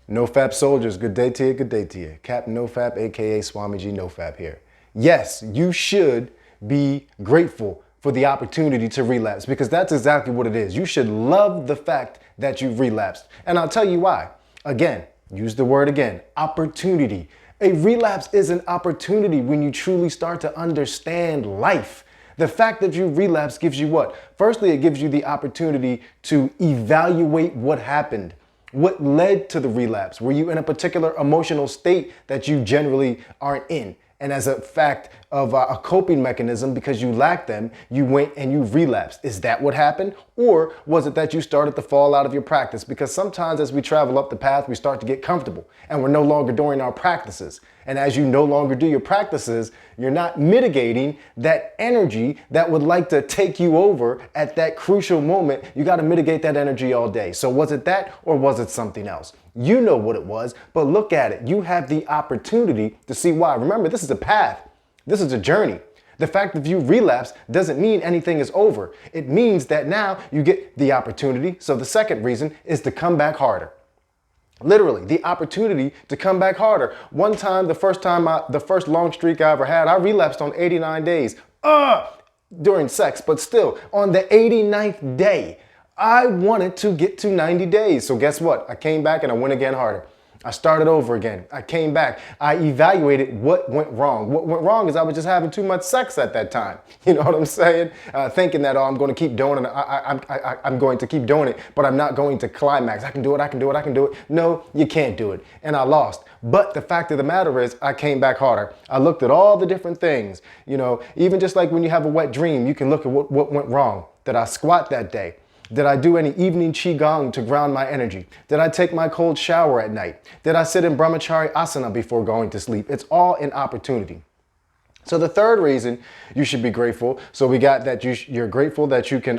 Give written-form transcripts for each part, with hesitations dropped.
Nofap soldiers, good day to you, good day to you. Captain Nofap, aka Swamiji Nofap here. Yes, you should be grateful for the opportunity to relapse because that's exactly what it is. You should love the fact that you've relapsed. And I'll tell you why. Again, use the word again, opportunity. A relapse is an opportunity when you truly start to understand life. The fact that you relapse gives you what? Firstly, it gives you the opportunity to evaluate what happened. What led to the relapse? Were you in a particular emotional state that you generally aren't in? And as a fact of a coping mechanism, because you lacked them, you went and you relapsed. Is that what happened? Or was it that you started to fall out of your practice? Because sometimes as we travel up the path, we start to get comfortable and we're no longer doing our practices. And as you no longer do your practices, you're not mitigating that energy that would like to take you over at that crucial moment. You got to mitigate that energy all day. So was it that or was it something else? You know what it was, but look at it. You have the opportunity to see why. Remember, this is a path. This is a journey. The fact that you relapse doesn't mean anything is over. It means that now you get the opportunity. So the second reason is to come back harder. Literally, the opportunity to come back harder. One time, the first long streak I ever had, I relapsed on 89 days. During sex, but still, on the 89th day, I wanted to get to 90 days. So guess what? I came back and I went again harder. I started over again. I came back. I evaluated what went wrong. What went wrong is I was just having too much sex at that time. You know what I'm saying? Thinking that, oh, I'm going to keep doing it. I'm going to keep doing it, but I'm not going to climax. I can do it. I can do it. I can do it. No, you can't do it. And I lost. But the fact of the matter is I came back harder. I looked at all the different things, you know, even just like when you have a wet dream, you can look at what went wrong. Did I squat that day? Did I do any evening qigong to ground my energy? Did I take my cold shower at night? Did I sit in brahmachari asana before going to sleep? It's all an opportunity. So the third reason you should be grateful. So we got that you're grateful that you can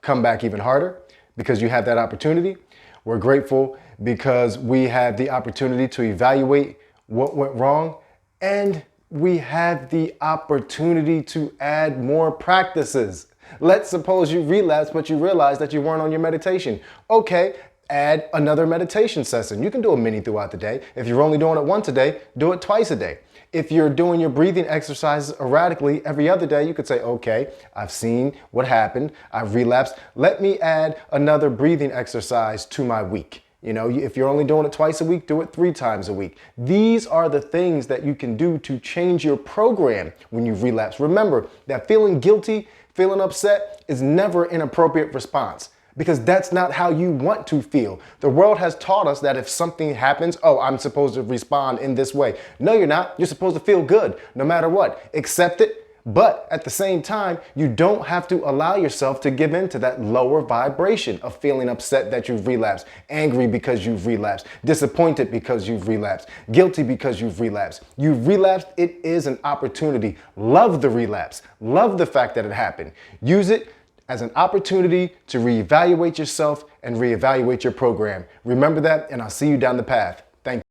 come back even harder because you have that opportunity. We're grateful because we have the opportunity to evaluate what went wrong, and we have the opportunity to add more practices. Let's suppose you relapse, but you realize that you weren't on your meditation. Okay, add another meditation session. You can do a mini throughout the day. If you're only doing it once a day, do it twice a day. If you're doing your breathing exercises erratically every other day, you could say, okay, I've seen what happened. I've relapsed. Let me add another breathing exercise to my week. You know, if you're only doing it twice a week, do it 3 times a week. These are the things that you can do to change your program when you relapse. Remember that feeling guilty, feeling upset is never an appropriate response because that's not how you want to feel. The world has taught us that if something happens, oh, I'm supposed to respond in this way. No, you're not. You're supposed to feel good no matter what. Accept it. But at the same time, you don't have to allow yourself to give in to that lower vibration of feeling upset that you've relapsed, angry because you've relapsed, disappointed because you've relapsed, guilty because you've relapsed. You've relapsed. It is an opportunity. Love the relapse. Love the fact that it happened. Use it as an opportunity to reevaluate yourself and reevaluate your program. Remember that, and I'll see you down the path. Thank you.